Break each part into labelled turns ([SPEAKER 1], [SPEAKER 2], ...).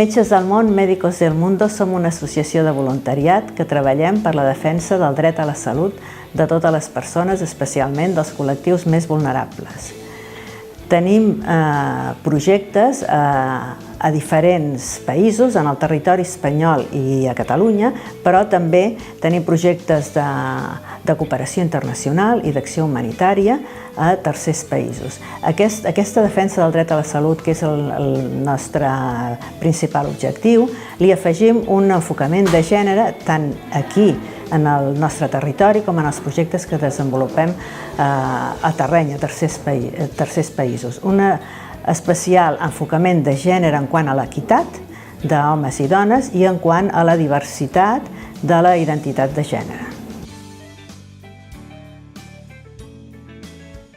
[SPEAKER 1] Metges del Món, Médicos del Mundo, som una associació de voluntariat que treballem per la defensa del dret a la salut de totes les persones, especialment dels col·lectius més vulnerables. Tenim projectes a diferents països, en el territori espanyol i a Catalunya, però també tenim projectes de cooperació internacional i d'acció humanitària a tercers països. Aquesta defensa del dret a la salut, que és el nostre principal objectiu, li afegim un enfocament de gènere tant aquí, en el nostre territori, com en els projectes que desenvolupem a terreny, a tercers països. Un especial enfocament de gènere en quant a l'equitat d'homes i dones i en quant a la diversitat de la identitat de gènere.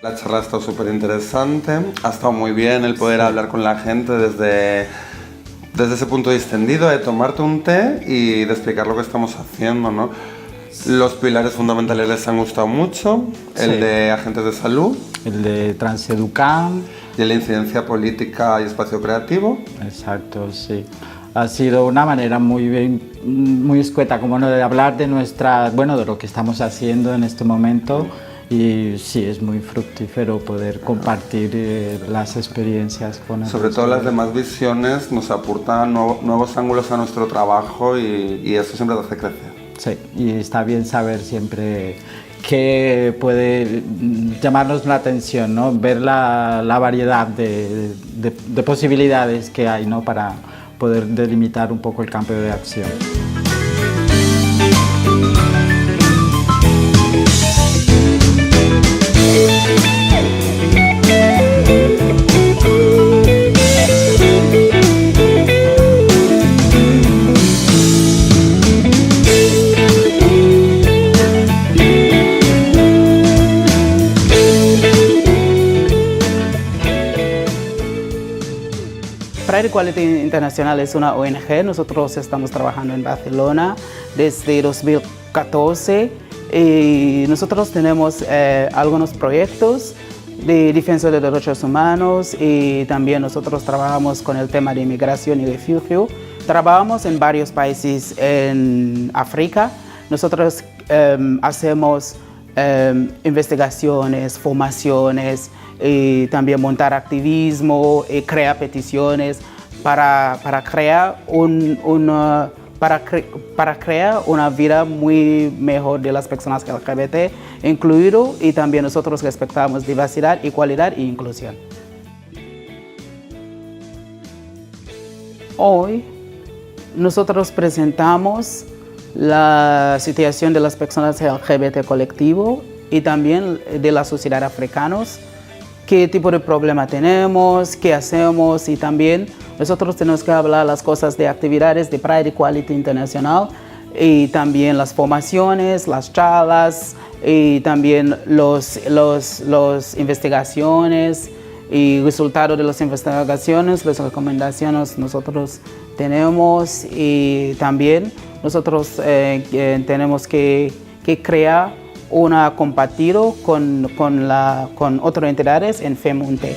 [SPEAKER 2] La charla ha estado súper interesante, ha estado muy bien el poder hablar con la gente desde ese punto distendido, de tomarte un té y de explicar lo que estamos haciendo, ¿no? Los pilares fundamentales les han gustado mucho, el de agentes de salud,
[SPEAKER 3] el de Transeducam
[SPEAKER 2] y el de incidencia política y espacio creativo.
[SPEAKER 3] Exacto, sí. Ha sido una manera muy escueta como de hablar de de lo que estamos haciendo en este momento. Y sí, es muy fructífero poder compartir las experiencias con ellos.
[SPEAKER 2] Sobre todo las demás visiones nos aportan nuevos ángulos a nuestro trabajo y eso siempre te hace crecer.
[SPEAKER 3] Sí, y está bien saber siempre qué puede llamarnos la atención, ¿no? Ver la variedad de posibilidades que hay, ¿no? Para poder delimitar un poco el campo de acción.
[SPEAKER 4] Pride Equality International es una ONG, nosotros estamos trabajando en Barcelona desde 2014 y nosotros tenemos algunos proyectos de defensa de derechos humanos y también nosotros trabajamos con el tema de inmigración y refugio. Trabajamos en varios países en África, nosotros hacemos investigaciones, formaciones, y también montar activismo y crear peticiones para crear una vida muy mejor de las personas LGBT, incluido, y también nosotros respetamos diversidad, igualdad e inclusión. Hoy nosotros presentamos la situación de las personas LGBT colectivo y también de la sociedad africana, qué tipo de problema tenemos, qué hacemos y también nosotros tenemos que hablar las cosas de actividades de Pride Equality International y también las formaciones, las charlas y también las investigaciones y resultados de las investigaciones, las recomendaciones nosotros tenemos y también nosotros tenemos que crear una compartido con otras entidades en FEMUNTE.